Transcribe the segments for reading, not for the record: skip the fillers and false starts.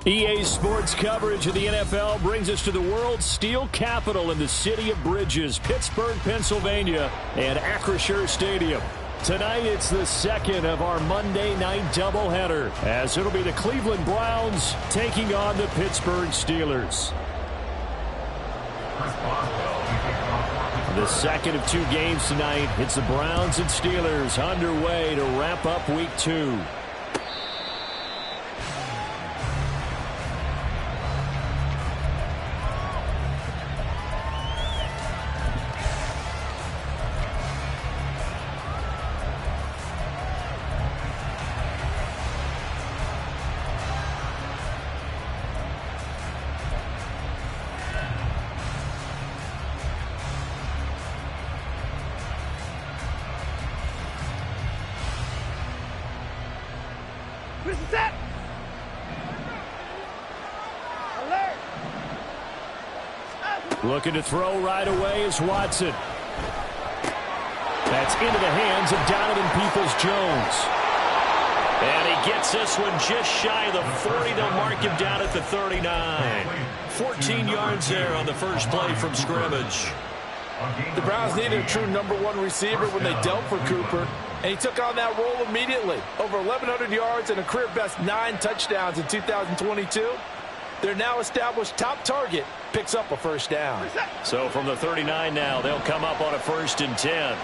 EA Sports coverage of the NFL brings us to the world's steel capital in the city of Bridges, Pittsburgh, Pennsylvania, and Acrisure Stadium. Tonight, it's the second of our Monday night doubleheader, as it'll be the Cleveland Browns taking on the Pittsburgh Steelers. The second of two games tonight. It's the Browns and Steelers underway to wrap up week 2. Set. Alert. Looking to throw right away is Watson. That's into the hands of Donovan Peoples-Jones. And he gets this one just shy of the 40. They'll mark him down at the 39. 14 yards there on the first play from scrimmage. The Browns needed a true #1 receiver when they dealt for Cooper, and he took on that role immediately. Over 1,100 yards and a career-best 9 touchdowns in 2022. Their now established top target picks up a first down. So from the 39 now, they'll come up on a 1st and 10.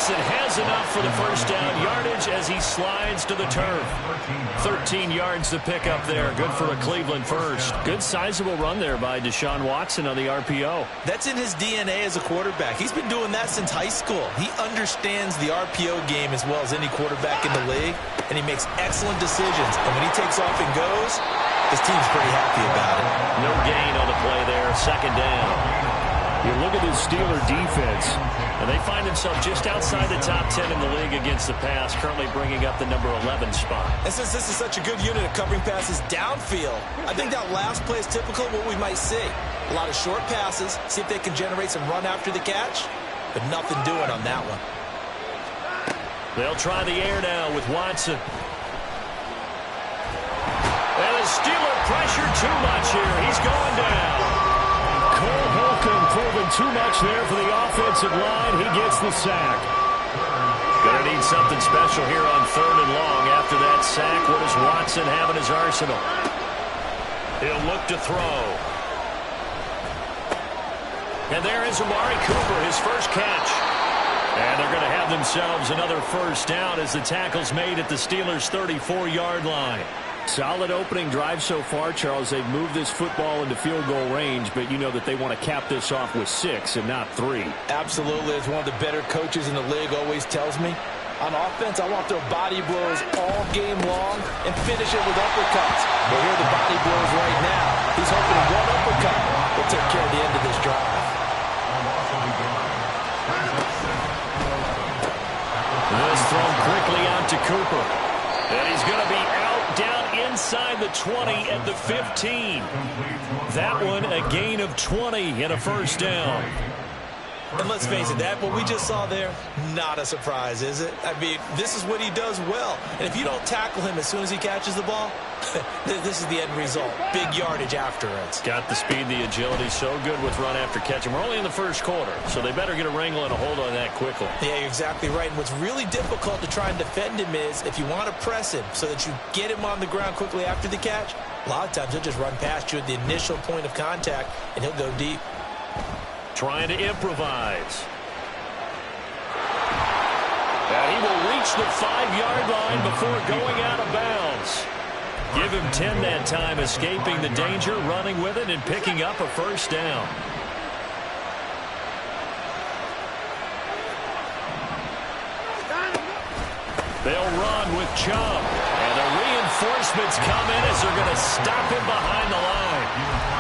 Has enough for the first down yardage as he slides to the turf. 13 yards to pick up there. Good for a Cleveland first. Good sizable run there by Deshaun Watson on the RPO. That's in his DNA as a quarterback. He's been doing that since high school. He understands the RPO game as well as any quarterback in the league, and he makes excellent decisions. And when he takes off and goes, his team's pretty happy about it. No gain on the play there. 2nd down. You look at this Steeler defense, and they find themselves just outside the top 10 in the league against the pass, currently bringing up the number 11 spot. And since this is such a good unit of covering passes downfield, I think that last play is typical of what we might see. A lot of short passes, see if they can generate some run after the catch, but nothing doing on that one. They'll try the air now with Watson. And the Steeler pressure too much here. He's going down. Cole Holcomb proving too much there for the offensive line. He gets the sack. Gonna need something special here on 3rd and long. After that sack, what does Watson have in his arsenal? He'll look to throw. And there is Amari Cooper, his first catch. And they're going to have themselves another first down as the tackle's made at the Steelers' 34-yard line. Solid opening drive so far, Charles. They've moved this football into field goal range, but you know that they want to cap this off with 6 and not 3. Absolutely. As one of the better coaches in the league always tells me, on offense, I want to throw body blows all game long and finish it with uppercuts. Well, here are the body blows right now. He's hoping one uppercut will take care of the end of this drive. This thrown quickly out to Cooper. And he's going to be out down inside the 20 at the 15. That one a gain of 20 and a first down. And let's face it, that what we just saw there, not a surprise, is it? I mean, this is what he does well. And if you don't tackle him as soon as he catches the ball, This is the end result. Big yardage afterwards. Got the speed, the agility, so good with run after catch. And we're only in the first quarter, so they better get a wrangle and a hold on that quickly. Yeah, you're exactly right. And what's really difficult to try and defend him is if you want to press him so that you get him on the ground quickly after the catch, a lot of times he'll just run past you at the initial point of contact, and he'll go deep. Trying to improvise. And he will reach the 5-yard line before going out of bounds. Give him 10 that time, escaping the danger, running with it, and picking up a first down. They'll run with Chubb. And the reinforcements come in as they're going to stop him behind the line.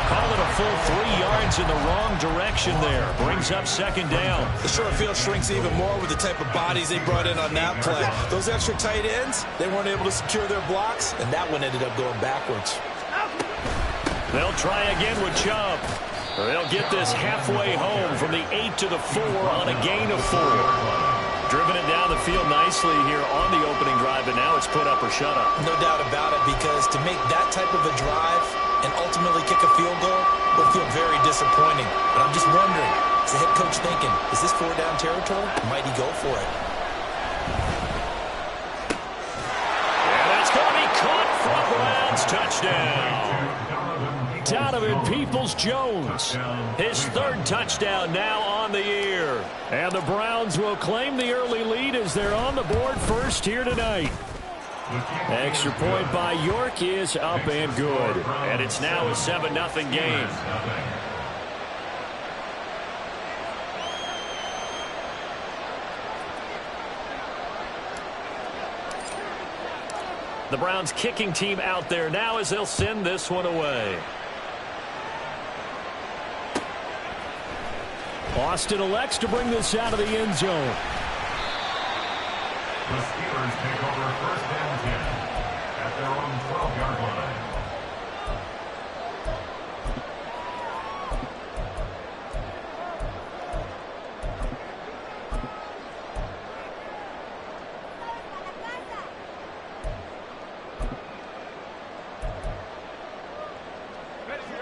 Call it a full 3 yards in the wrong direction there. Brings up second down. The short field shrinks even more with the type of bodies they brought in on that play. Those extra tight ends, they weren't able to secure their blocks, and that one ended up going backwards. They'll try again with Chubb. They'll get this halfway home from the 8 to the 4 on a gain of 4. Driven it down the field nicely here on the opening drive, and now it's put up or shut up. No doubt about it, because to make that type of a drive and ultimately kick a field goal will feel very disappointing. But I'm just wondering, is the head coach thinking, is this 4-down territory? Might he go for it? And that's going to be caught from Browns. Touchdown. Donovan Peoples-Jones, his 3rd touchdown now on the year. And the Browns will claim the early lead as they're on the board first here tonight. Extra point by York is up and good. And it's now a 7-0 game. The Browns kicking team out there now as they'll send this one away. Austin elects to bring this out of the end zone. The Steelers take over 1st and 10 at their own 12-yard line.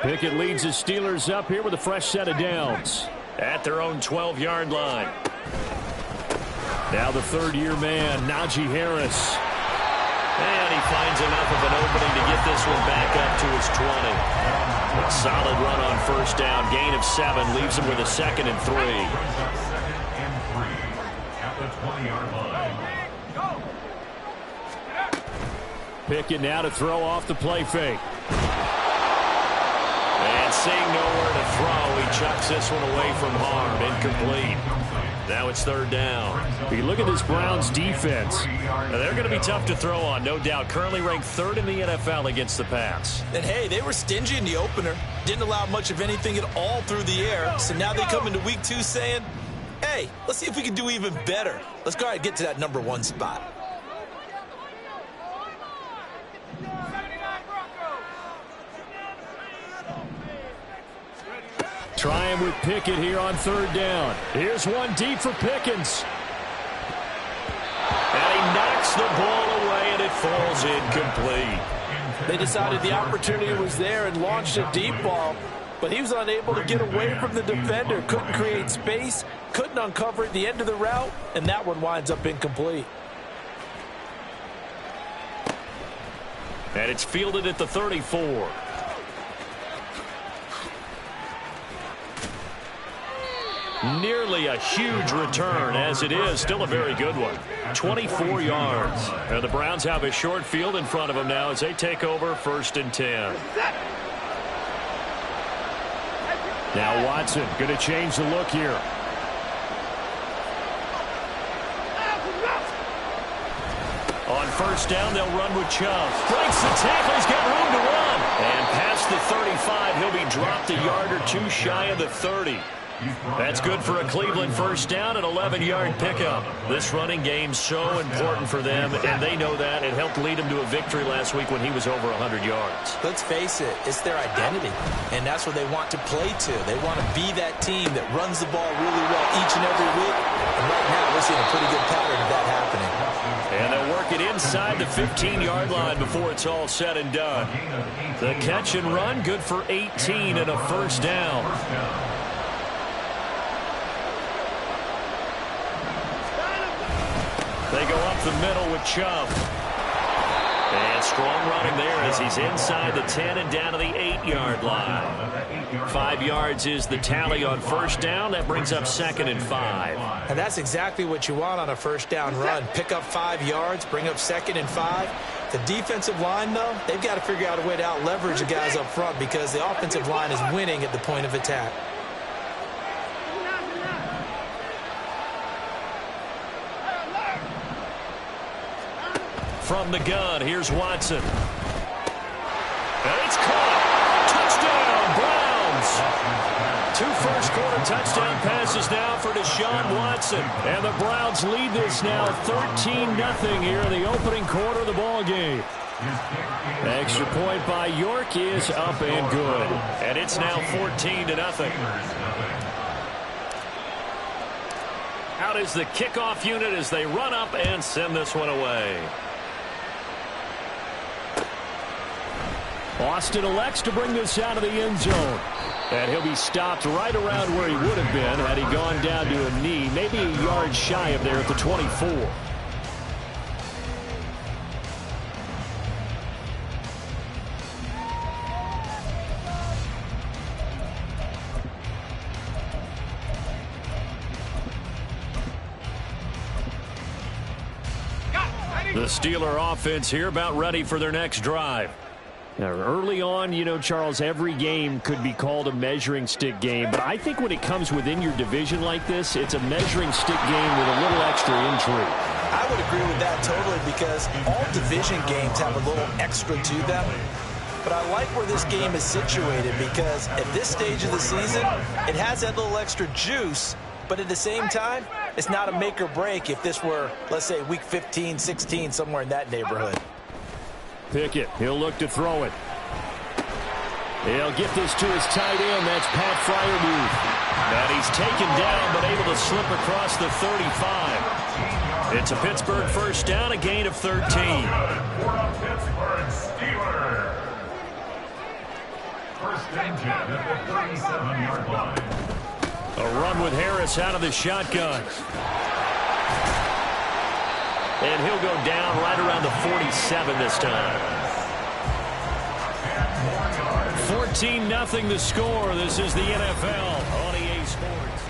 Pickett leads the Steelers up here with a fresh set of downs at their own 12-yard line. Now the 3rd-year man, Najee Harris. And he finds enough of an opening to get this one back up to his 20. A solid run on 1st down. Gain of 7 leaves him with a 2nd and 3. At the 20-yard line. Pickett now to throw off the play fake. And seeing nowhere to throw, he chucks this one away from harm. Incomplete. Now it's 3rd down. If you look at this Browns defense, they're going to be tough to throw on, no doubt. Currently ranked 3rd in the NFL against the pass. And hey, they were stingy in the opener. Didn't allow much of anything at all through the air. So now they come into week 2 saying, hey, let's see if we can do even better. Let's go ahead and get to that number 1 spot. Trying with Pickett here on 3rd down. Here's one deep for Pickens. And he knocks the ball away, and it falls incomplete. They decided the opportunity was there and launched a deep ball, but he was unable to get away from the defender. Couldn't create space, couldn't uncover at the end of the route, and that one winds up incomplete. And it's fielded at the 34. Nearly a huge return, as it is still a very good one. 24 yards. And the Browns have a short field in front of them now as they take over 1st and 10. Now Watson going to change the look here. On 1st down, they'll run with Chubb. Breaks the tackle. He's got room to run. And past the 35, he'll be dropped a yard or 2 shy of the 30. That's good for a Cleveland 1st down, an 11-yard pickup. This running game's so important for them, and they know that. It helped lead them to a victory last week when he was over 100 yards. Let's face it, it's their identity, and that's what they want to play to. They want to be that team that runs the ball really well each and every week, and right now we're seeing a pretty good pattern of that happening. And they'll work it inside the 15-yard line before it's all said and done. The catch and run, good for 18 and a first down. They go up the middle with Chubb. And strong running there as he's inside the 10 and down to the 8-yard line. 5 yards is the tally on first down. That brings up 2nd and 5. And that's exactly what you want on a first down run. Pick up 5 yards, bring up 2nd and 5. The defensive line, though, they've got to figure out a way to out-leverage the guys up front because the offensive line is winning at the point of attack. From the gun, here's Watson. And it's caught. Touchdown, Browns. 2 first-quarter touchdown passes now for Deshaun Watson. And the Browns lead this now 13-0 here in the opening quarter of the ball game. Extra point by York is up and good. And it's now 14-0. Out is the kickoff unit as they run up and send this one away. Austin elects to bring this out of the end zone. And he'll be stopped right around where he would have been had he gone down to a knee, maybe a yard shy of there at the 24. The Steeler offense here about ready for their next drive. Now, early on, you know, Charles, every game could be called a measuring stick game. But I think when it comes within your division like this, it's a measuring stick game with a little extra intrigue. I would agree with that totally because all division games have a little extra to them. But I like where this game is situated because at this stage of the season, it has that little extra juice. But at the same time, it's not a make or break if this were, let's say, week 15, 16, somewhere in that neighborhood. Pickett, he'll look to throw it. He'll get this to his tight end. That's Pat Freiermuth. And he's taken down, but able to slip across the 35. It's a Pittsburgh first down, a gain of 13. First and 10 at the 37-yard line. A run with Harris out of the shotgun. And he'll go down right around the 47 this time. 14-0 the score. This is the NFL on EA Sports.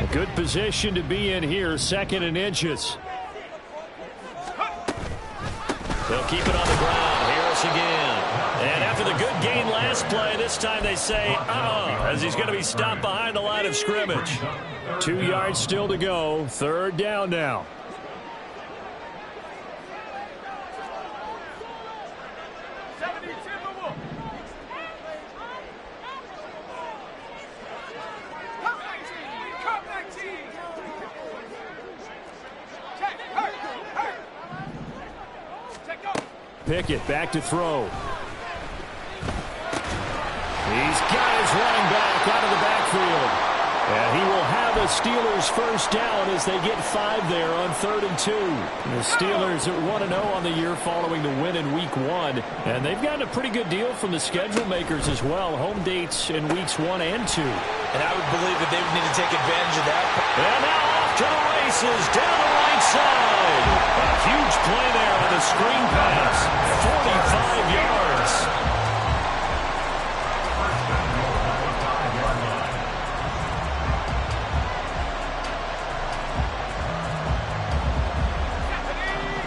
A good position to be in here, 2nd and inches. They'll keep it on the ground. Harris again. And after the good gain last play, this time they say, as he's going to be stopped behind the line of scrimmage. 2 yards still to go. 3rd down now. Pickett back to throw. He's got his running back out of the backfield. And he will have a Steelers first down as they get 5 there on 3rd and 2. The Steelers at 1-0 on the year following the win in Week 1. And they've gotten a pretty good deal from the schedule makers as well. Home dates in Weeks 1 and 2. And I would believe that they would need to take advantage of that. And now off to the races down the right side. A huge play there on the screen pass. 45 yards.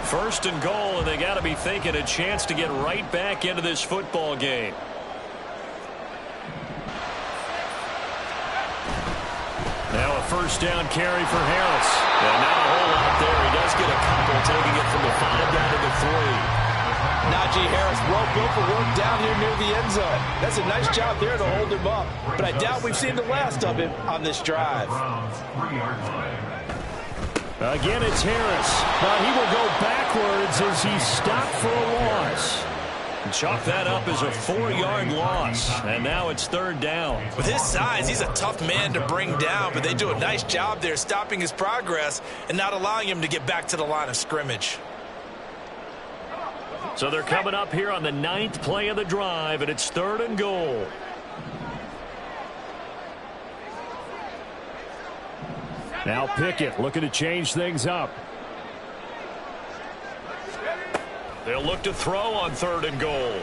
First and goal, and they got to be thinking a chance to get right back into this football game. Now a first down carry for Harris. And not a whole lot there. He does get a couple, taking it from the 5 down to the 3. Najee Harris, well built for work down here near the end zone. That's a nice job there to hold him up. But I doubt we've seen the last of him on this drive. Again, it's Harris. But he will go backwards as he stopped for a loss. Chalk that up as a 4-yard loss. And now it's third down. With his size, he's a tough man to bring down, but they do a nice job there stopping his progress and not allowing him to get back to the line of scrimmage. So they're coming up here on the 9th play of the drive, and it's 3rd and goal. Now Pickett looking to change things up. They'll look to throw on 3rd and goal.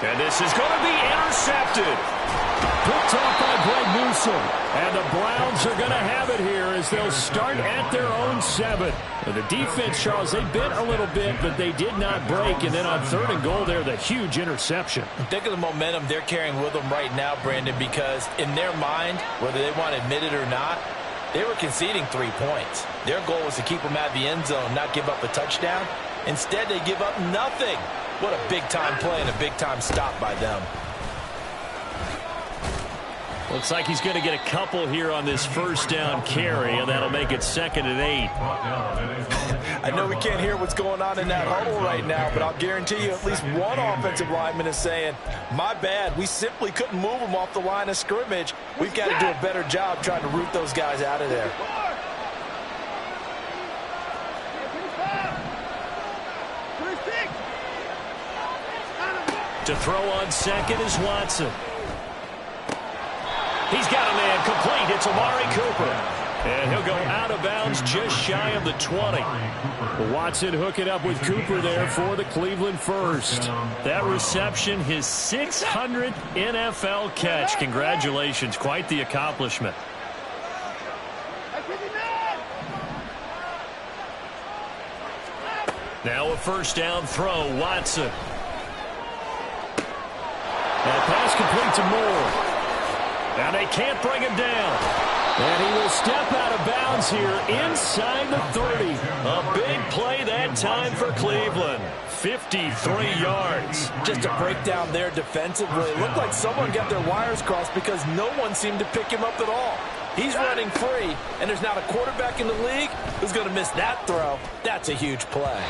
And this is going to be intercepted. Picked off by Greg Newsome. And the Browns are going to have it here as they'll start at their own 7. And the defense, Charles, they bit a little bit, but they did not break. And then on 3rd and goal there, the huge interception. Think of the momentum they're carrying with them right now, Brandon, because in their mind, whether they want to admit it or not, they were conceding 3 points. Their goal was to keep them out of the end zone, not give up a touchdown. Instead, they give up nothing. What a big-time play and a big-time stop by them. Looks like he's going to get a couple here on this first down carry, and that'll make it 2nd and 8. I know we can't hear what's going on in that huddle right now, but I'll guarantee you at least one offensive lineman is saying, my bad, we simply couldn't move them off the line of scrimmage. We've got to do a better job trying to root those guys out of there. To throw on 2nd is Watson. He's got a man complete. It's Amari Cooper. And he'll go out of bounds just shy of the 20. Watson hooking up with Cooper there for the Cleveland first. That reception, his 600th NFL catch. Congratulations. Quite the accomplishment. Now a first down throw. Watson. And pass complete to Moore. Now they can't bring him down. And he will step out of bounds here inside the 30. A big play that time for Cleveland. 53 yards. Just a breakdown there defensively. It looked like someone got their wires crossed because no one seemed to pick him up at all. He's running free, and there's not a quarterback in the league who's going to miss that throw. That's a huge play.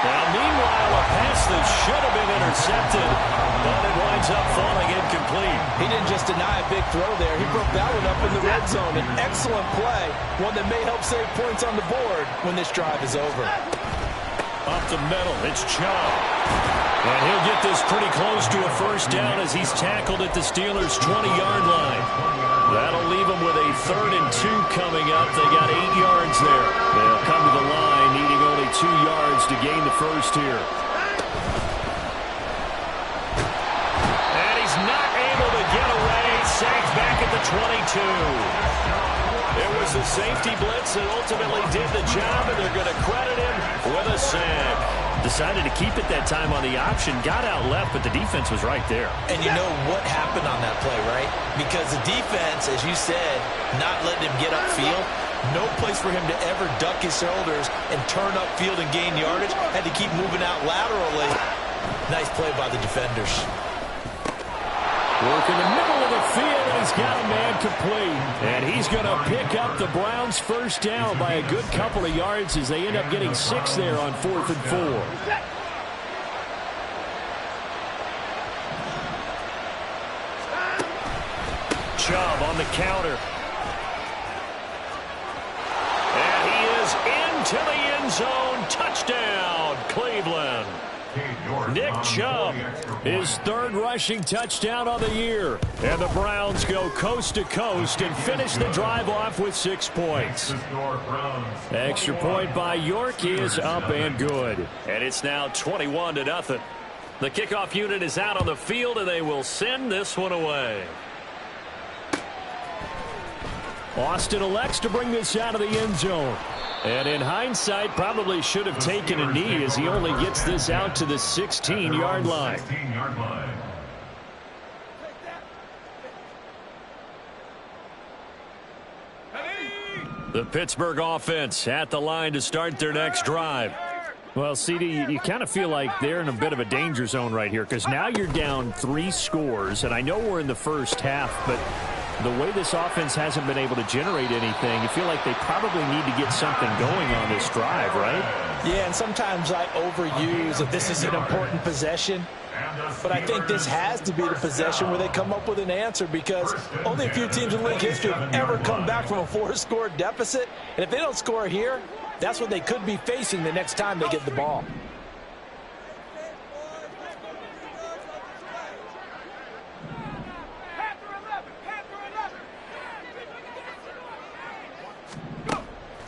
Now, meanwhile, a pass that should have been intercepted, but it winds up falling incomplete. He didn't just deny a big throw there. He broke that one up in the red zone. An excellent play, one that may help save points on the board when this drive is over. Up the middle, it's Chubb. And he'll get this pretty close to a first down as he's tackled at the Steelers' 20-yard line. That'll leave them with a 3rd and 2 coming up. They got 8 yards there. They'll come to the line needing only 2 yards to gain the first here. And he's not able to get away. Sacked back at the 22. It was the safety blitz that ultimately did the job, and they're going to credit him with a sack. Decided to keep it that time on the option. Got out left, but the defense was right there. And you know what happened on that play, right? Because the defense, as you said, not letting him get upfield. No place for him to ever duck his shoulders and turn upfield and gain yardage. Had to keep moving out laterally. Nice play by the defenders. Work in the middle of the field, and he's got a man complete. And he's going to pick up the Browns' first down by a good couple of yards as they end up getting 6 there on 4th and 4. Chubb on the counter. And he is into the end zone. Touchdown, Cleveland. Nick Chubb, his 3rd rushing touchdown on the year. And the Browns go coast to coast and finish the drive off with 6 points. Extra point by York is up and good. And it's now 21-0. The kickoff unit is out on the field, and they will send this one away. Austin elects to bring this out of the end zone. And in hindsight, probably should have taken a knee as he only gets this out to the 16-yard line. The Pittsburgh offense at the line to start their next drive. Well, CD, you kind of feel like they're in a bit of a danger zone right here because now you're down 3 scores, and I know we're in the first half, but The way this offense hasn't been able to generate anything, you feel like they probably need to get something going on this drive, right? Yeah, and sometimes I overuse that this is an important possession. But I think this has to be the possession where they come up with an answer, because only a few teams in league history have ever come back from a 4-score deficit. And if they don't score here, that's what they could be facing the next time they get the ball.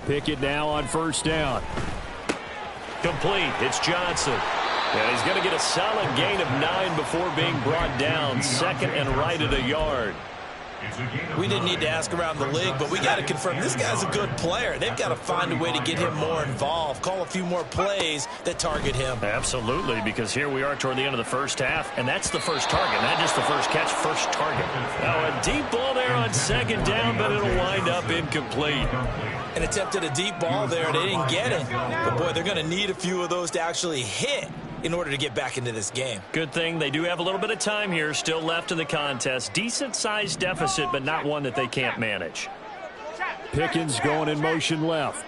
Pickett now on first down. Complete. It's Johnson. And he's going to get a solid gain of 9 before being brought down. Second and right at a yard. We didn't need to ask around the league, but we got to confirm this guy's a good player. They've got to find a way to get him more involved, call a few more plays that target him. Absolutely, because here we are toward the end of the first half, and that's the first target, not just the first catch, first target. Now a deep ball there on second down, but it'll wind up incomplete. An attempt at a deep ball there, they didn't get it. But, boy, they're going to need a few of those to actually hit in order to get back into this game. Good thing they do have a little bit of time here still left in the contest. Decent-sized deficit, but not one that they can't manage. Pickens going in motion left.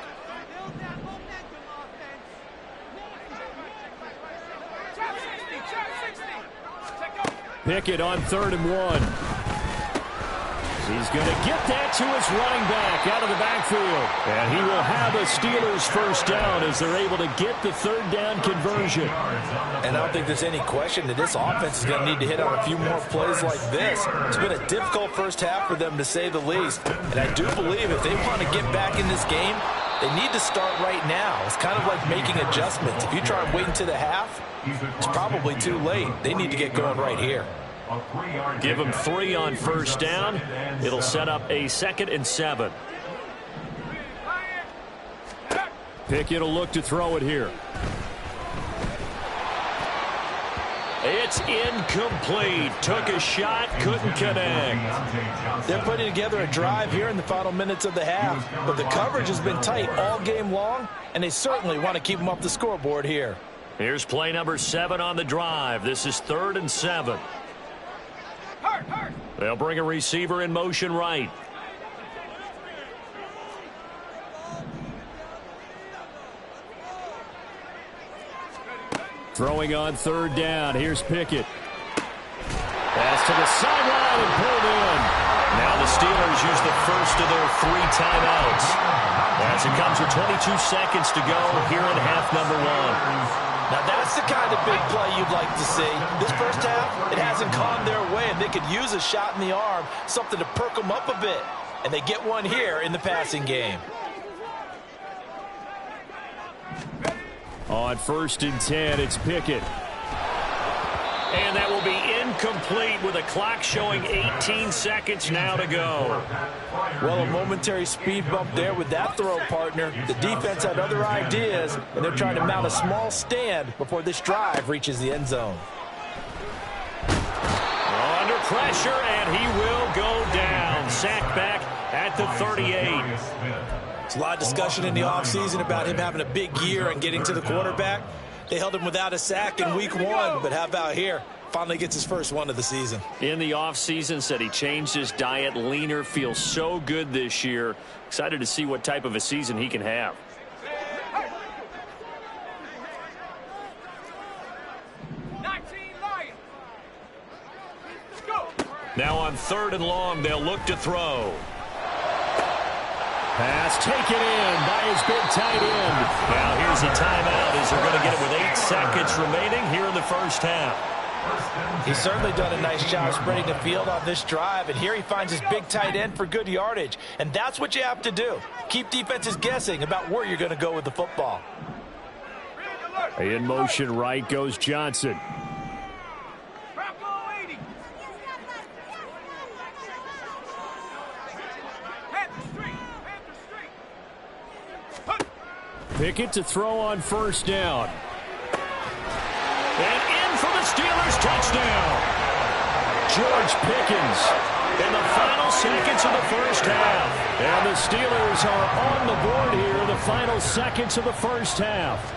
Pickett on 3rd and 1. He's going to get that to his running back out of the backfield. And he will have a Steelers first down as they're able to get the 3rd down conversion. And I don't think there's any question that this offense is going to need to hit on a few more plays like this. It's been a difficult first half for them, to say the least. And I do believe if they want to get back in this game, they need to start right now. It's kind of like making adjustments. If you try and wait until the half, it's probably too late. They need to get going right here. Give him 3 on first down. It'll set up a 2nd and 7. Pickett will look to throw it here. It's incomplete. Took a shot, couldn't connect. They're putting together a drive here in the final minutes of the half, but the coverage has been tight all game long, and they certainly want to keep them off the scoreboard here. Here's play number 7 on the drive. This is 3rd and 7. They'll bring a receiver in motion right. Throwing on 3rd down. Here's Pickett. Pass to the sideline and pulled in. Now the Steelers use the first of their 3 timeouts. As it comes with 22 seconds to go here in half number 1. Now that's the kind of big play you'd like to see. This first half, it hasn't gone their way, and they could use a shot in the arm, something to perk them up a bit. And they get one here in the passing game. On 1st and 10, it's Pickett. And that will be incomplete with a clock showing 18 seconds now to go. Well, a momentary speed bump there with that throw, partner. The defense had other ideas, and they're trying to mount a small stand before this drive reaches the end zone. Under pressure, and he will go down. Sacked back at the 38. There's a lot of discussion in the offseason about him having a big year and getting to the quarterback. They held him without a sack in week 1, but how about here? Finally gets his first one of the season. In the offseason, said he changed his diet, leaner, feels so good this year. Excited to see what type of a season he can have. Now on 3rd and long, they'll look to throw. Pass taken in by his big tight end. Now here's a timeout as they're going to get it with 8 seconds remaining here in the first half. He's certainly done a nice job spreading the field on this drive, and here he finds his big tight end for good yardage. And that's what you have to do. Keep defenses guessing about where you're going to go with the football. In motion right goes Johnson. Pickett to throw on 1st down. And in for the Steelers touchdown. George Pickens In the final seconds of the first half. And the Steelers are on the board here in the final seconds of the first half.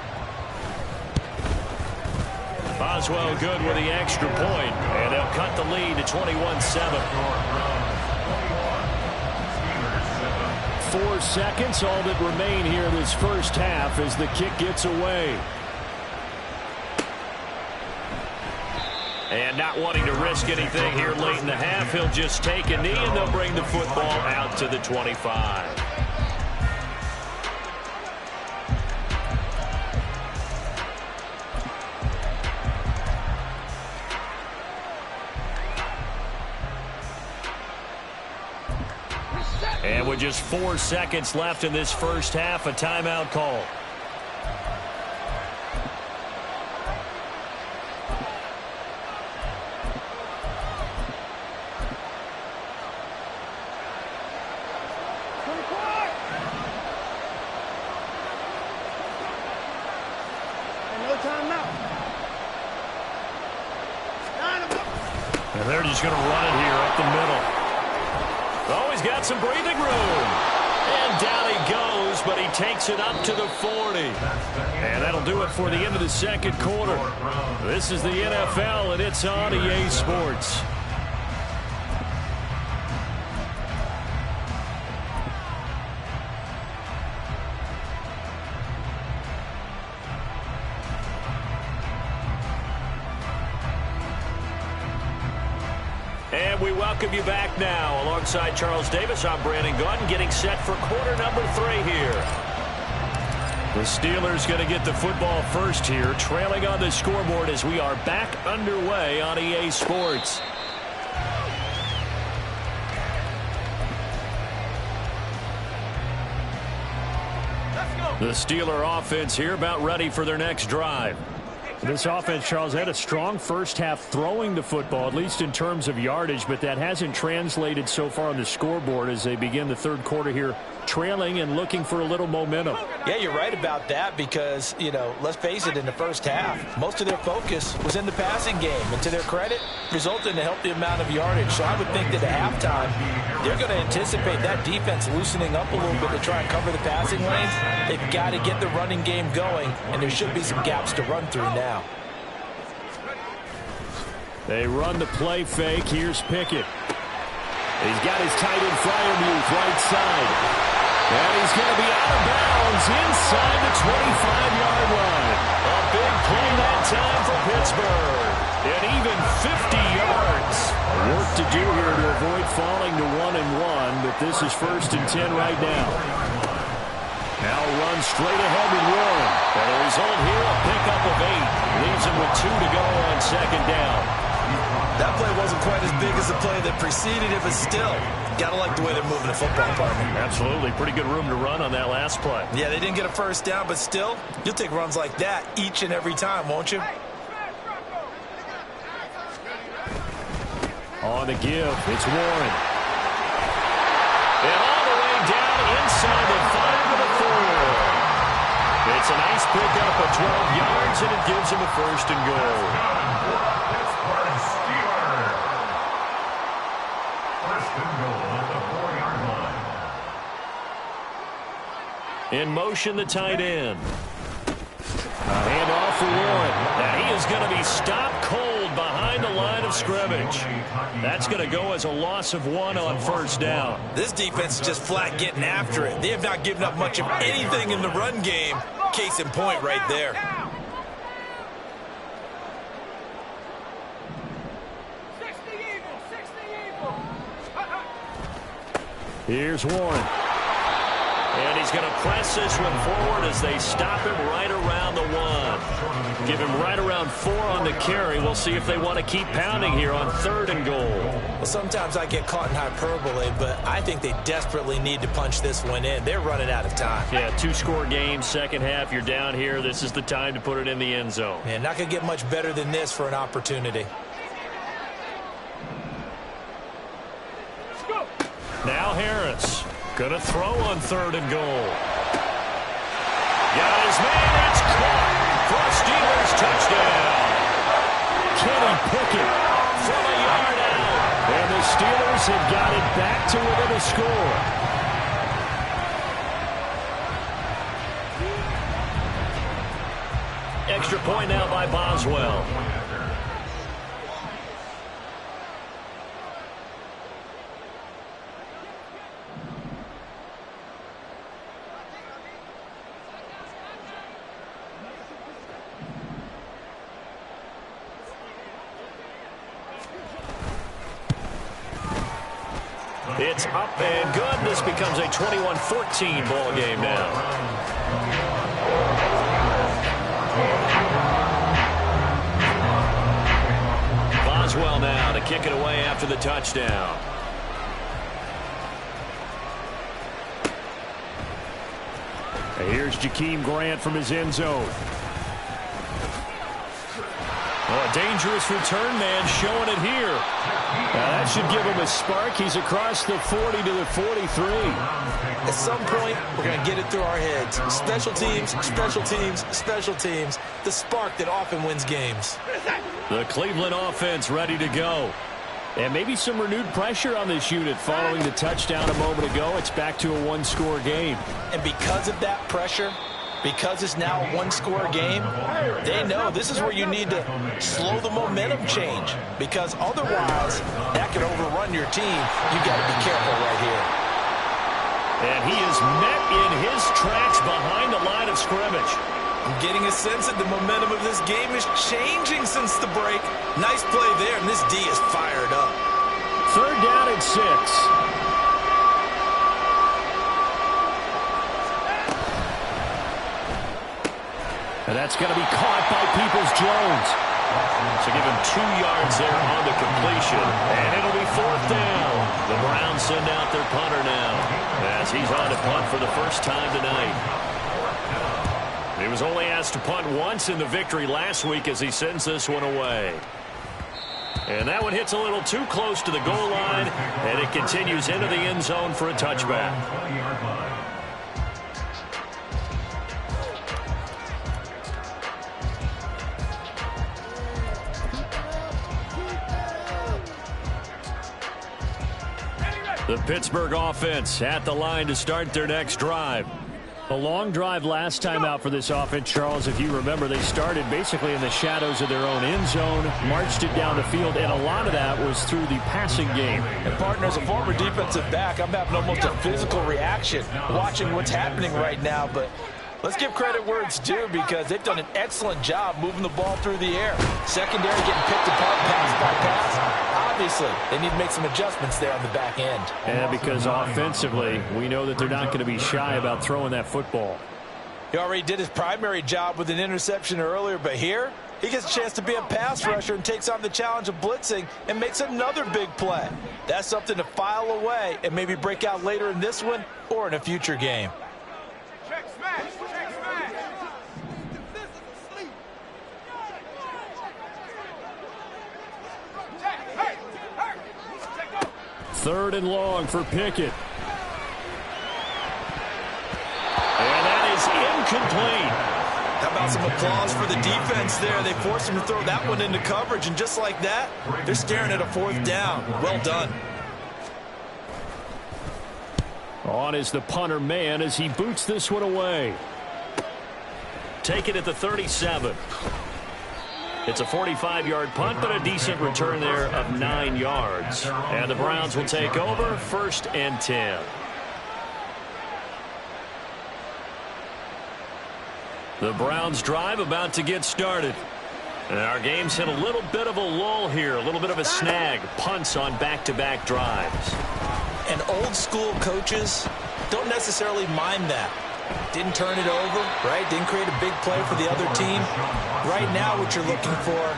Boswell good with the extra point, and they'll cut the lead to 21-7. 4 seconds, all that remain here this first half as the kick gets away. And not wanting to risk anything here late in the half, he'll just take a knee and they'll bring the football out to the 25. And with just 4 seconds left in this first half, a timeout call. And they're just going to run it here up the middle. Oh, he's got some breathing room. And down he goes, but he takes it up to the 40. And that'll do it for the end of the second quarter. This is the NFL, and it's on EA Sports. And we welcome you back now. Alongside Charles Davis, I'm Brandon Gaudin, getting set for quarter number 3 here. The Steelers going to get the football first here, trailing on the scoreboard as we are back underway on EA Sports. The Steeler offense here about ready for their next drive. This offense, Charles, had a strong first half throwing the football, at least in terms of yardage, but that hasn't translated so far on the scoreboard as they begin the third quarter here, trailing and looking for a little momentum. Yeah, you're right about that because, you know, let's face it, in the first half, most of their focus was in the passing game, and to their credit, resulted in a healthy amount of yardage. So I would think that at halftime, they're going to anticipate that defense loosening up a little bit to try and cover the passing lanes. They've got to get the running game going, and there should be some gaps to run through now. They run the play fake. Here's Pickett. He's got his tight end Freiermuth right side. And he's going to be out of bounds inside the 25-yard line. A big play that time for Pittsburgh. And even 50 yards. Work to do here to avoid falling to 1-1, but this is 1st and 10 right now. Now run straight ahead with Warren. And the result here, a pickup of 8. Leaves him with 2 to go on second down. That play wasn't quite as big as the play that preceded it, but still, got to like the way they're moving the football, partner. Absolutely. Pretty good room to run on that last play. Yeah, they didn't get a first down, but still, you'll take runs like that each and every time, won't you? On the give, it's Warren. And all the way down inside the 5 to the 4. It's a nice pickup of 12 yards, and it gives him a 1st and goal. In motion, the tight end. Handoff for Warren. And he is going to be stopped cold behind the line of scrimmage. That's going to go as a loss of 1 on 1st down. This defense is just flat getting after it. They have not given up much of anything in the run game. Case in point right there. Here's Warren. And he's going to press this one forward as they stop him right around the 1. Give him right around 4 on the carry. We'll see if they want to keep pounding here on 3rd and goal. Well, sometimes I get caught in hyperbole, but I think they desperately need to punch this one in. They're running out of time. Yeah, 2-score game, second half. You're down here. This is the time to put it in the end zone. Yeah, not going to get much better than this for an opportunity. Now Harris. Going to throw on 3rd and goal. Got his man. It's caught for a Steelers touchdown. Kenny Pickett from a yard out. And the Steelers have got it back to within a score. Extra point now by Boswell. It's up and good. This becomes a 21-14 ball game now. Boswell now to kick it away after the touchdown. And here's Jakeem Grant from his end zone. Oh, a dangerous return man showing it here. Now that should give him a spark. He's across the 40 to the 43. At some point, we're going to get it through our heads. Special teams, special teams, special teams. The spark that often wins games. The Cleveland offense ready to go. And maybe some renewed pressure on this unit following the touchdown a moment ago. It's back to a one-score game. And because of that pressure, because it's now a one-score game, they know this is where you need to slow the momentum change, because otherwise that could overrun your team. You've got to be careful right here. And he is met in his tracks behind the line of scrimmage. I'm getting a sense that the momentum of this game is changing since the break. Nice play there, and this D is fired up. 3rd down and 6. And that's going to be caught by Peoples-Jones. So give him 2 yards there on the completion. And it'll be 4th down. The Browns send out their punter now, as he's on to punt for the first time tonight. He was only asked to punt once in the victory last week as he sends this one away. And that one hits a little too close to the goal line, and it continues into the end zone for a touchback. The Pittsburgh offense at the line to start their next drive. A long drive last time out for this offense, Charles. If you remember, they started basically in the shadows of their own end zone, marched it down the field, and a lot of that was through the passing game. And, partner, as a former defensive back, I'm having almost a physical reaction watching what's happening right now. But let's give credit where it's due, because they've done an excellent job moving the ball through the air. Secondary getting picked apart pass by pass. Obviously, they need to make some adjustments there on the back end. And because offensively, we know that they're not going to be shy about throwing that football. He already did his primary job with an interception earlier, but here, he gets a chance to be a pass rusher and takes on the challenge of blitzing and makes another big play. That's something to file away and maybe break out later in this one or in a future game. Check smash. Check smash. 3rd and long for Pickett. And that is incomplete. How about some applause for the defense there? They forced him to throw that one into coverage, and just like that, they're staring at a 4th down. Well done. On is the punter man as he boots this one away. Take it at the 37. It's a 45-yard punt, but a decent return there of 9 yards. And the Browns will take over, 1st and 10. The Browns drive about to get started. And our game's hit a little bit of a lull here, a little bit of a snag. Punts on back-to-back drives. And old-school coaches don't necessarily mind that. Didn't turn it over, right? Didn't create a big play for the other team. Right now what you're looking for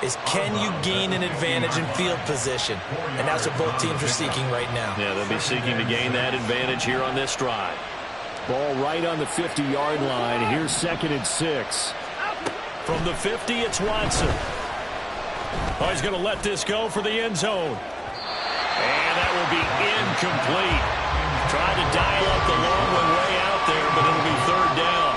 is, can you gain an advantage in field position? And that's what both teams are seeking right now. Yeah, they'll be seeking to gain that advantage here on this drive. Ball right on the 50-yard line. Here's 2nd and 6. From the 50, it's Watson. Oh, he's going to let this go for the end zone. And that will be incomplete. Tried to dial up the long one way out there, but it'll be 3rd down.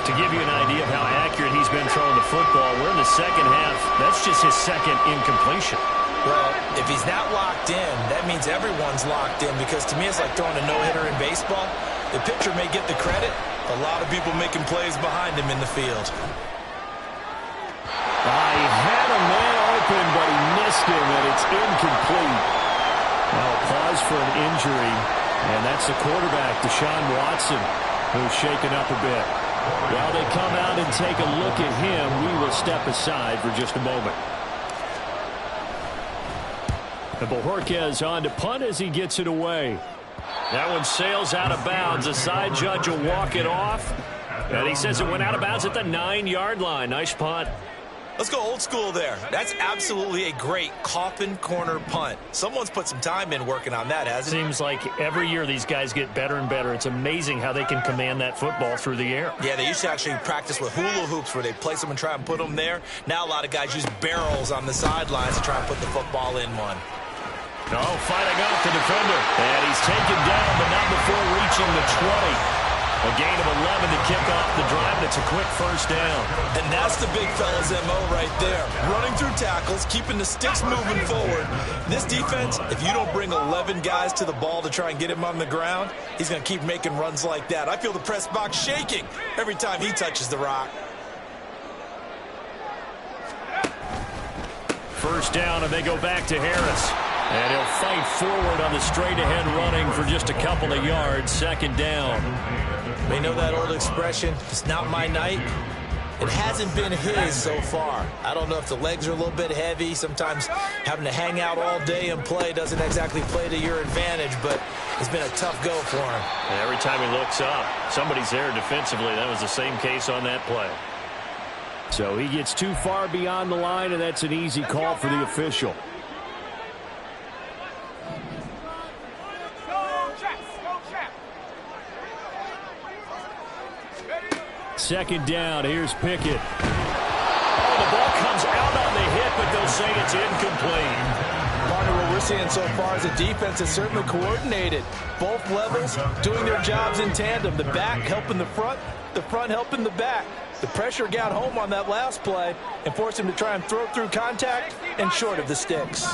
To give you an idea of how accurate he's been throwing the football, we're in the second half. That's just his 2nd incompletion. Well, if he's not locked in, that means everyone's locked in, because to me it's like throwing a no-hitter in baseball. The pitcher may get the credit. A lot of people making plays behind him in the field. He had a man open, but he missed him, and it's incomplete. Now a pause for an injury, and that's the quarterback, Deshaun Watson, who's shaken up a bit. While they come out and take a look at him, we will step aside for just a moment. And Bojorquez on to punt as he gets it away. That one sails out of bounds. The side judge will walk it off. And he says it went out of bounds at the 9-yard line. Nice punt. Let's go old school there. That's absolutely a great coffin corner punt. Someone's put some time in working on that, hasn't it? Seems like every year these guys get better and better. It's amazing how they can command that football through the air. Yeah, they used to actually practice with hula hoops where they place them and try and put them there. Now a lot of guys use barrels on the sidelines to try and put the football in one. Oh, fighting off the defender. And he's taken down, but not before reaching the 20. A gain of 11 to kick off the drive, and it's a quick first down. And that's the big fella's MO right there. Running through tackles, keeping the sticks moving forward. This defense, if you don't bring 11 guys to the ball to try and get him on the ground, he's going to keep making runs like that. I feel the press box shaking every time he touches the rock. First down, and they go back to Harris. And he'll fight forward on the straight-ahead running for just a couple of yards. Second down. We know that old expression, it's not my night. It hasn't been his so far. I don't know if the legs are a little bit heavy. Sometimes having to hang out all day and play doesn't exactly play to your advantage, but it's been a tough go for him. And every time he looks up, somebody's there defensively. That was the same case on that play. So he gets too far beyond the line, and that's an easy call for the official. Second down, here's Pickett. Oh, the ball comes out on the hit, but they'll say it's incomplete. Partner, what we're seeing so far is a defense that's certainly coordinated. Both levels doing their jobs in tandem. The back helping the front helping the back. The pressure got home on that last play and forced him to try and throw through contact and short of the sticks.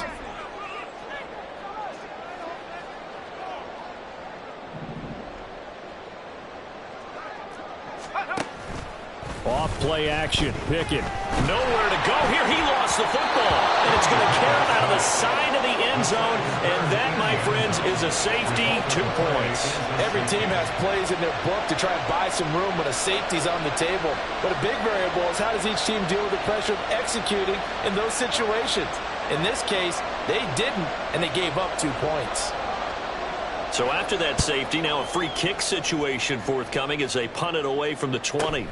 Off play action. Pickett. Nowhere to go here. He lost the football. And it's going to carry him out of the side of the end zone. And that, my friends, is a safety. 2 points. Every team has plays in their book to try and buy some room when a safety's on the table. But a big variable is how does each team deal with the pressure of executing in those situations. In this case, they didn't, and they gave up 2 points. So after that safety, now a free kick situation forthcoming as they punt it away from the 20.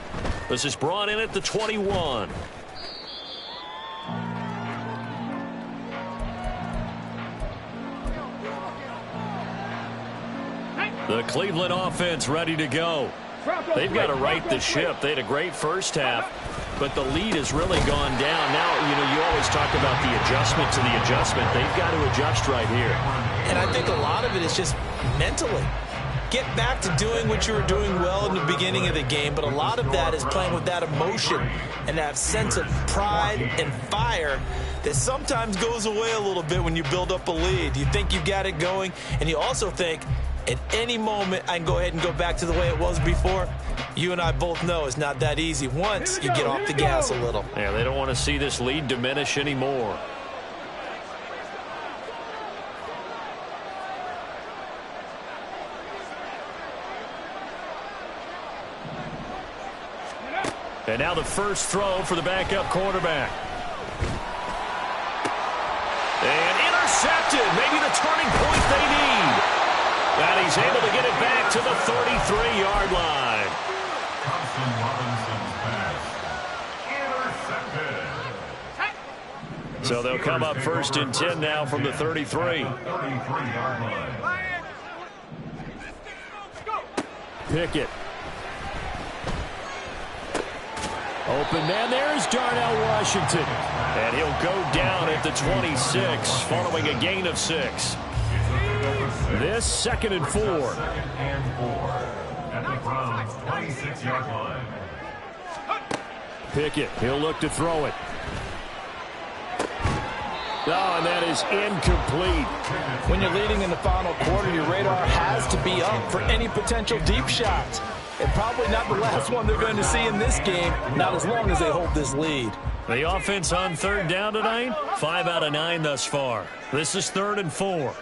This is brought in at the 21. The Cleveland offense ready to go. They've got to right the ship. They had a great first half, but the lead has really gone down. Now, you always talk about the adjustment to the adjustment. They've got to adjust right here. And I think a lot of it is just mentally. Get back to doing what you were doing well in the beginning of the game, but a lot of that is playing with that emotion and that sense of pride and fire that sometimes goes away a little bit when you build up a lead. You think you've got it going, and you also think, at any moment, I can go ahead and go back to the way it was before. You and I both know it's not that easy once you get off the gas a little. Yeah, they don't want to see this lead diminish anymore. And now the first throw for the backup quarterback. And intercepted. Maybe the turning point they need. And he's able to get it back to the 33-yard line. So they'll come up first and 10 now from the 33. Pickett. Open man, there's Darnell Washington. And he'll go down at the 26 following a gain of 6. This 2nd and 4. At the Browns' 26-yard line. Pickett, he'll look to throw it. Oh, and that is incomplete. When you're leading in the final quarter, your radar has to be up for any potential deep shots. And probably not the last one they're going to see in this game, not as long as they hold this lead. The offense on 3rd down tonight, 5 out of 9 thus far. This is 3rd and 4.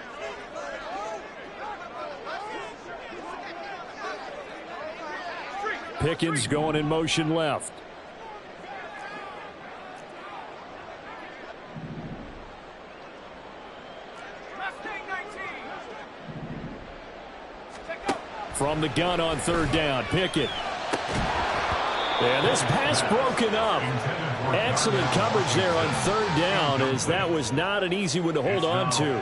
Pickens going in motion left. From the gun on third down, Pickett. And this pass broken up. Excellent coverage there on third down, as that was not an easy one to hold on to.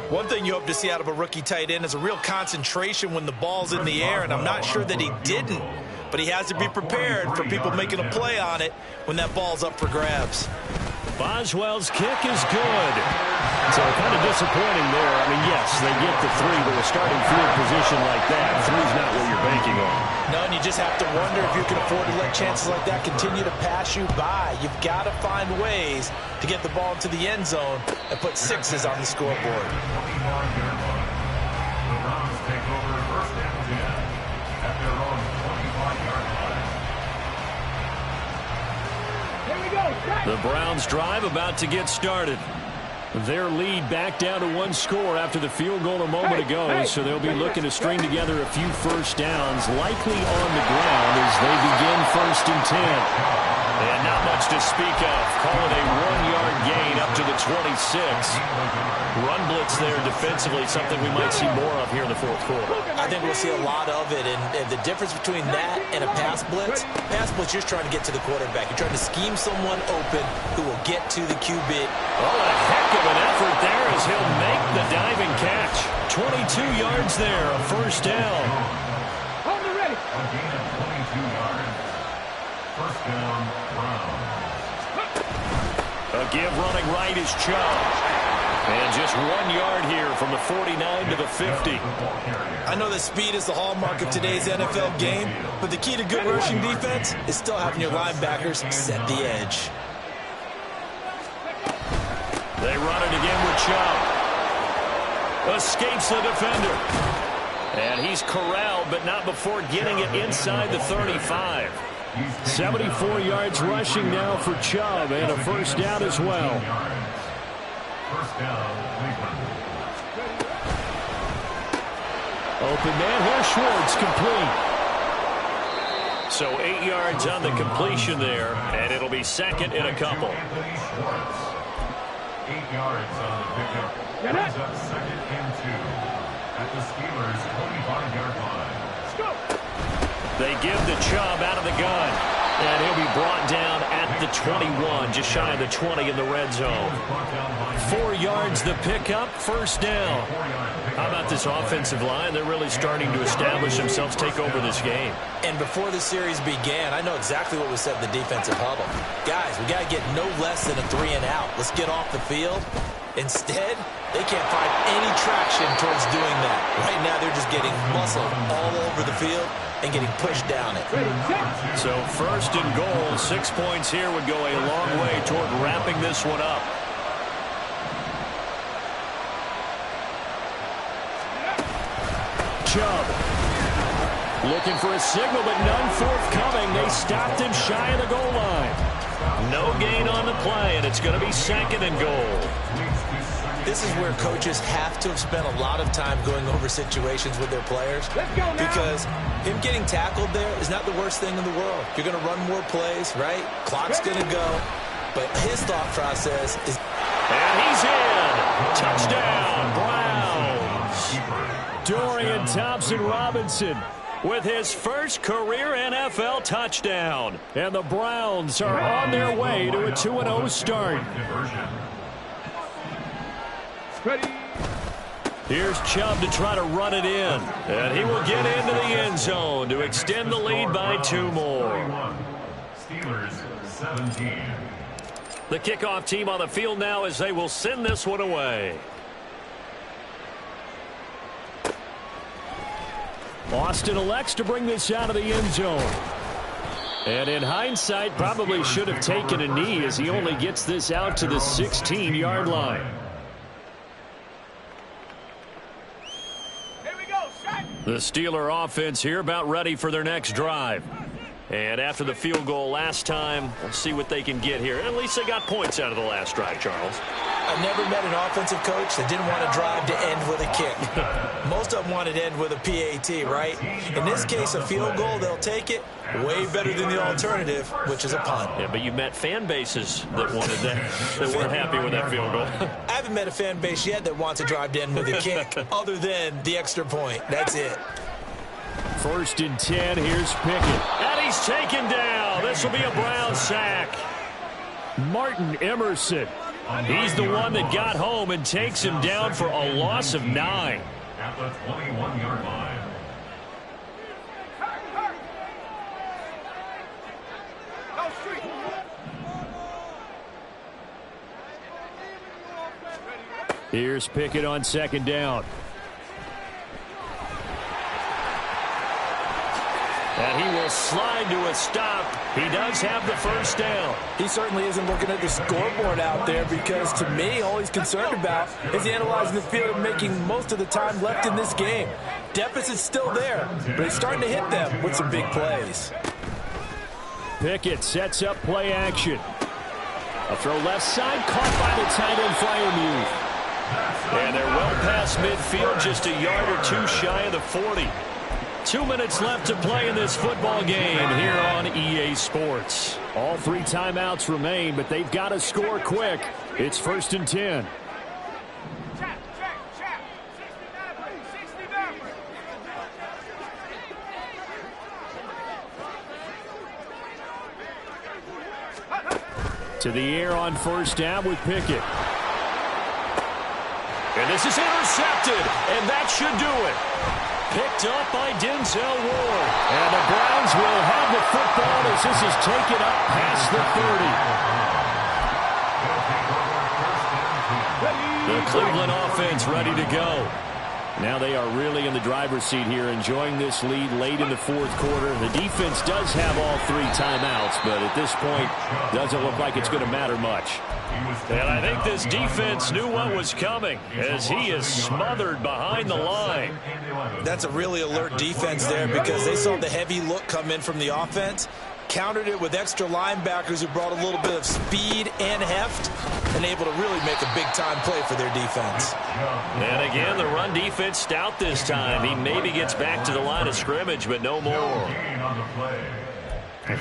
One thing you hope to see out of a rookie tight end is a real concentration when the ball's in the air, and I'm not sure that he didn't, but he has to be prepared for people making a play on it when that ball's up for grabs. Boswell's kick is good. So kind of disappointing there. I mean, yes, they get the three, but a starting field position like that, three's not what you're banking on. No, and you just have to wonder if you can afford to let chances like that continue to pass you by. You've got to find ways to get the ball into the end zone and put sixes on the scoreboard. The Browns take over first and 10 at their own 25-yard line. The Browns drive about to get started. Their lead back down to one score after the field goal a moment ago, so they'll be looking to string together a few first downs, likely on the ground as they begin first and 10. And not much to speak of. Call it a 1-yard gain up to the 26. Run blitz there defensively, something we might see more of here in the fourth quarter. I think we'll see a lot of it, and the difference between that and a pass blitz, you're just trying to get to the quarterback. You're trying to scheme someone open who will get to the QB. Oh, a heck of an effort there as he'll make the diving catch. 22 yards there, a first down. A gain of 22 yards. First down, Browns. A give running right is Chubb. And just 1 yard here from the 49 to the 50. I know that speed is the hallmark of today's NFL game, but the key to good rushing defense is still having your linebackers set the edge. They run it again with Chubb. Escapes the defender. And he's corralled, but not before getting it inside the 35. 74 yards rushing now for Chubb, and a first down as well. First down, Cleveland. Open man here, Schwartz, complete. So 8 yards on the completion there, and it'll be second in a couple. 8 yards on the pickup. Brings up second and 2 at the Steelers' 25-yard line. They give the Chubb out of the gun, and he'll be brought down at the 21, just shy of the 20 in the red zone. 4 yards the pickup, first down. How about this offensive line? They're really starting to establish themselves, take over this game. And before the series began, I know exactly what was said in the defensive huddle. Guys, we got to get no less than a 3 and out. Let's get off the field. Instead, they can't find any traction towards doing that. Right now, they're just getting muscle all over the field and getting pushed down it. So first and goal, 6 points here would go a long way toward wrapping this one up. Chubb looking for a signal, but none forthcoming. They stopped him shy of the goal line. No gain on the play, and it's going to be second and goal. This is where coaches have to have spent a lot of time going over situations with their players, because him getting tackled there is not the worst thing in the world. You're going to run more plays, right? Clock's going to go. But his thought process is... And he's in. Touchdown, Browns. Dorian Thompson-Robinson with his first career NFL touchdown. And the Browns are on their way to a 2-0 start. Here's Chubb to try to run it in. And he will get into the end zone to extend the lead by 2 more. Steelers 17. The kickoff team on the field now as they will send this one away. Austin elects to bring this out of the end zone. And in hindsight, probably should have taken a knee as he only gets this out to the 16-yard line. The Steeler offense here about ready for their next drive. And after the field goal last time, we'll see what they can get here. At least they got points out of the last drive, Charles. I never met an offensive coach that didn't want to drive to end with a kick. Most of them wanted to end with a PAT, right? In this case, a field goal, they'll take it. Way better than the alternative, which is a punt. Yeah, but you met fan bases that wanted that, that weren't happy with that field goal. I haven't met a fan base yet that wants to drive to end with a kick, other than the extra point. That's it. 1st and 10, here's Pickett. And he's taken down. This will be a Brown sack. Martin Emerson. He's the one that got home and takes him down for a loss of 9. At the 21-yard line. No street. Here's Pickett on 2nd down. And he will slide to a stop. He does have the 1st down. He certainly isn't looking at the scoreboard out there because, to me, all he's concerned about is analyzing the field and making most of the time left in this game. Deficit's still there, but he's starting to hit them with some big plays. Pickett sets up play action. A throw left side, caught by the tight end Freiermuth. And they're well past midfield, just a yard or two shy of the 40. 2 minutes left to play in this football game here on EA Sports. All 3 timeouts remain, but they've got to score quick. It's 1st and 10. Check. 69. To the air on 1st down with Pickett. And this is intercepted, and that should do it. Picked up by Denzel Ward. And the Browns will have the football as this is taken up past the 30. The Cleveland offense ready to go. Now they are really in the driver's seat here, enjoying this lead late in the 4th quarter. The defense does have all 3 timeouts, but at this point, doesn't look like it's going to matter much. And I think this defense knew what was coming as he is smothered behind the line. That's a really alert defense there because they saw the heavy look come in from the offense, countered it with extra linebackers who brought a little bit of speed and heft, and able to really make a big-time play for their defense. And again, the run defense stout this time. He maybe gets back to the line of scrimmage, but no more.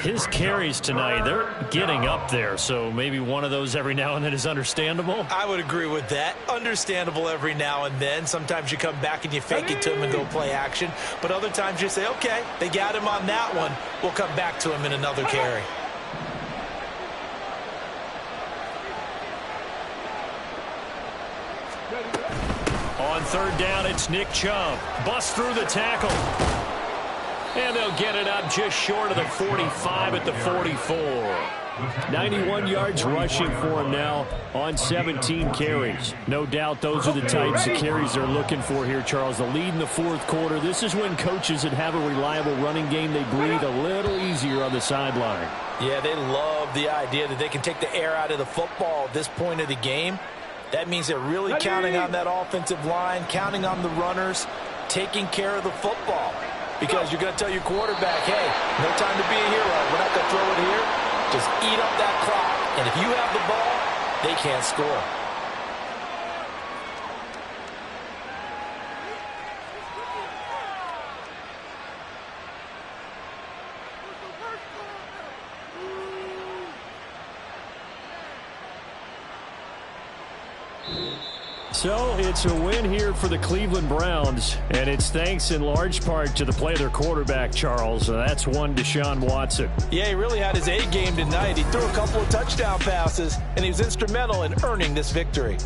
His carries tonight, they're getting up there, so maybe one of those every now and then is understandable. I would agree with that. Understandable every now and then. Sometimes you come back and you fake it to him and go play action. But other times you say, okay, they got him on that one. We'll come back to him in another carry. On 3rd down, it's Nick Chubb. Busts through the tackle. And they'll get it up just short of the 45 at the 44. 91 yards rushing for him now on 17 carries. No doubt those are the types of carries they're looking for here, Charles. The lead in the 4th quarter. This is when coaches that have a reliable running game, they breathe a little easier on the sideline. Yeah, they love the idea that they can take the air out of the football at this point of the game. That means they're really counting on that offensive line, counting on the runners, taking care of the football. Because you're going to tell your quarterback, hey, no time to be a hero. We're not going to throw it here. Just eat up that clock. And if you have the ball, they can't score. So it's a win here for the Cleveland Browns, and it's thanks in large part to the play of their quarterback, Charles. That's one Deshaun Watson. Yeah, he really had his A game tonight. He threw a couple of touchdown passes, and he was instrumental in earning this victory.